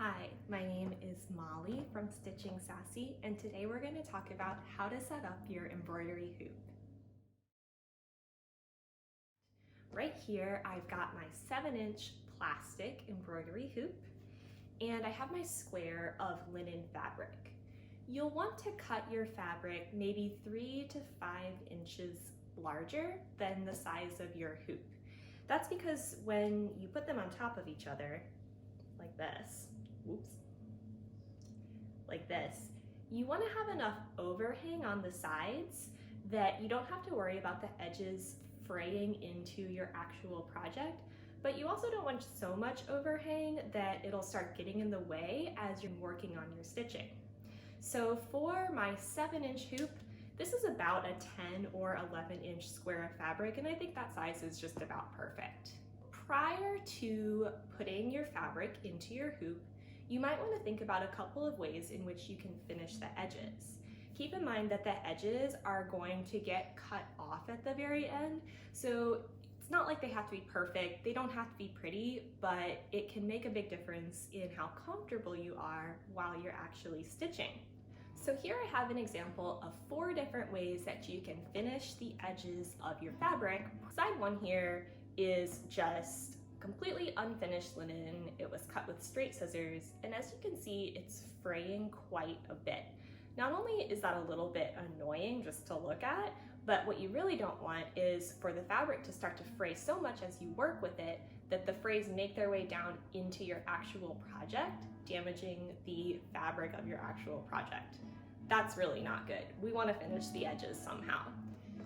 Hi, my name is Molly from Stitching Sassy, and today we're going to talk about how to set up your embroidery hoop. Right here, I've got my 7-inch plastic embroidery hoop, and I have my square of linen fabric. You'll want to cut your fabric maybe 3 to 5 inches larger than the size of your hoop. That's because when you put them on top of each other, like this, you want to have enough overhang on the sides that you don't have to worry about the edges fraying into your actual project, but you also don't want so much overhang that it'll start getting in the way as you're working on your stitching. So for my 7-inch hoop, this is about a 10 or 11-inch square of fabric, and I think that size is just about perfect. Prior to putting your fabric into your hoop, you might want to think about a couple of ways in which you can finish the edges. Keep in mind that the edges are going to get cut off at the very end, so it's not like they have to be perfect, they don't have to be pretty, but it can make a big difference in how comfortable you are while you're actually stitching. So here I have an example of 4 different ways that you can finish the edges of your fabric. Side one here is just completely unfinished linen. It was cut with straight scissors, and as you can see, it's fraying quite a bit. Not only is that a little bit annoying just to look at, but what you really don't want is for the fabric to start to fray so much as you work with it that the frays make their way down into your actual project, damaging the fabric of your actual project. That's really not good. We want to finish the edges somehow.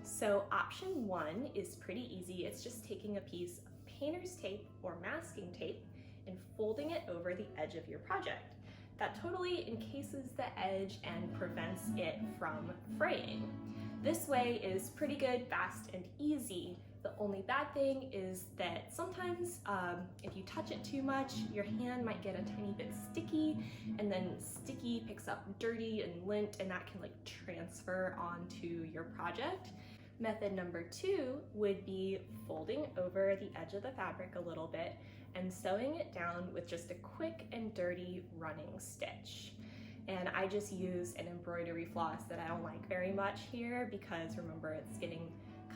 So option 1 is pretty easy. It's just taking a piece of painter's tape or masking tape and folding it over the edge of your project. That totally encases the edge and prevents it from fraying. This way is pretty good, fast, and easy. The only bad thing is that sometimes if you touch it too much, your hand might get a tiny bit sticky, and then sticky picks up dirty and lint, and that can transfer onto your project. Method number 2 would be folding over the edge of the fabric a little bit and sewing it down with just a quick and dirty running stitch. And I just use an embroidery floss that I don't like very much here because remember, it's getting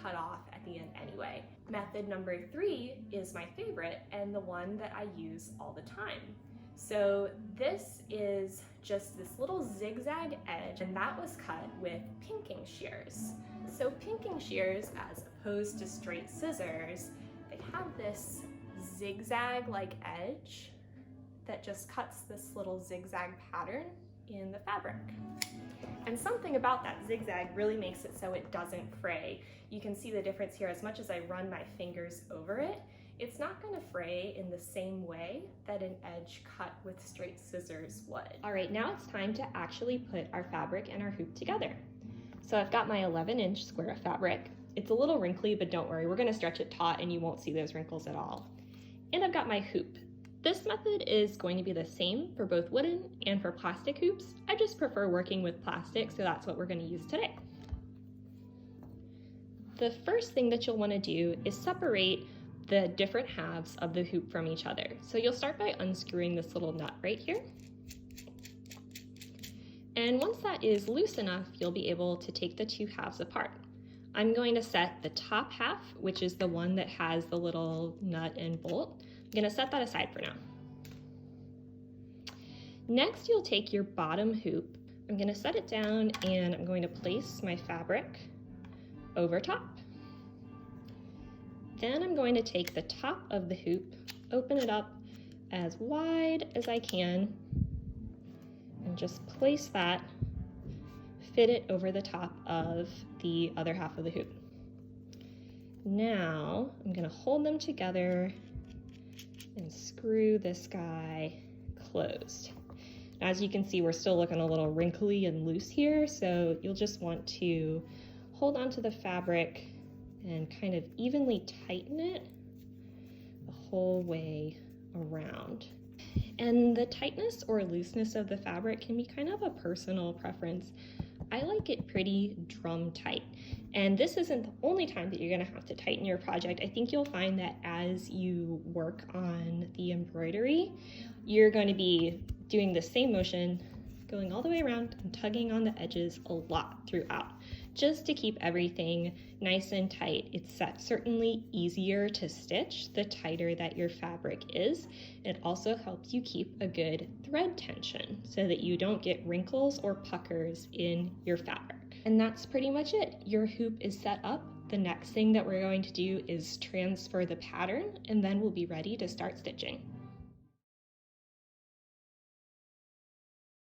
cut off at the end anyway. Method number 3 is my favorite and the one that I use all the time. So this is just this little zigzag edge, and that was cut with pinking shears. So pinking shears, as opposed to straight scissors, they have this zigzag-like edge that just cuts this little zigzag pattern in the fabric. And something about that zigzag really makes it so it doesn't fray. You can see the difference here. As much as I run my fingers over it, it's not going to fray in the same way that an edge cut with straight scissors would. All right, now it's time to actually put our fabric and our hoop together. So I've got my 11-inch square of fabric. It's a little wrinkly, but don't worry, we're going to stretch it taut and you won't see those wrinkles at all. And I've got my hoop. This method is going to be the same for both wooden and for plastic hoops. I just prefer working with plastic, so that's what we're going to use today. The first thing that you'll want to do is separate the different halves of the hoop from each other. So you'll start by unscrewing this little nut right here. And once that is loose enough, you'll be able to take the 2 halves apart. I'm going to set the top half, which is the one that has the little nut and bolt. I'm going to set that aside for now. Next, you'll take your bottom hoop. I'm going to set it down and I'm going to place my fabric over top. Then I'm going to take the top of the hoop, open it up as wide as I can, and just place that, fit it over the top of the other half of the hoop. Now I'm going to hold them together and screw this guy closed. As you can see, we're still looking a little wrinkly and loose here, so you'll just want to hold onto the fabric and kind of evenly tighten it the whole way around. And the tightness or looseness of the fabric can be kind of a personal preference. I like it pretty drum tight. And this isn't the only time that you're gonna have to tighten your project. I think you'll find that as you work on the embroidery, you're going to be doing the same motion, going all the way around and tugging on the edges a lot throughout, just to keep everything nice and tight. It's certainly easier to stitch the tighter that your fabric is. It also helps you keep a good thread tension so that you don't get wrinkles or puckers in your fabric. And that's pretty much it. Your hoop is set up. The next thing that we're going to do is transfer the pattern, and then we'll be ready to start stitching.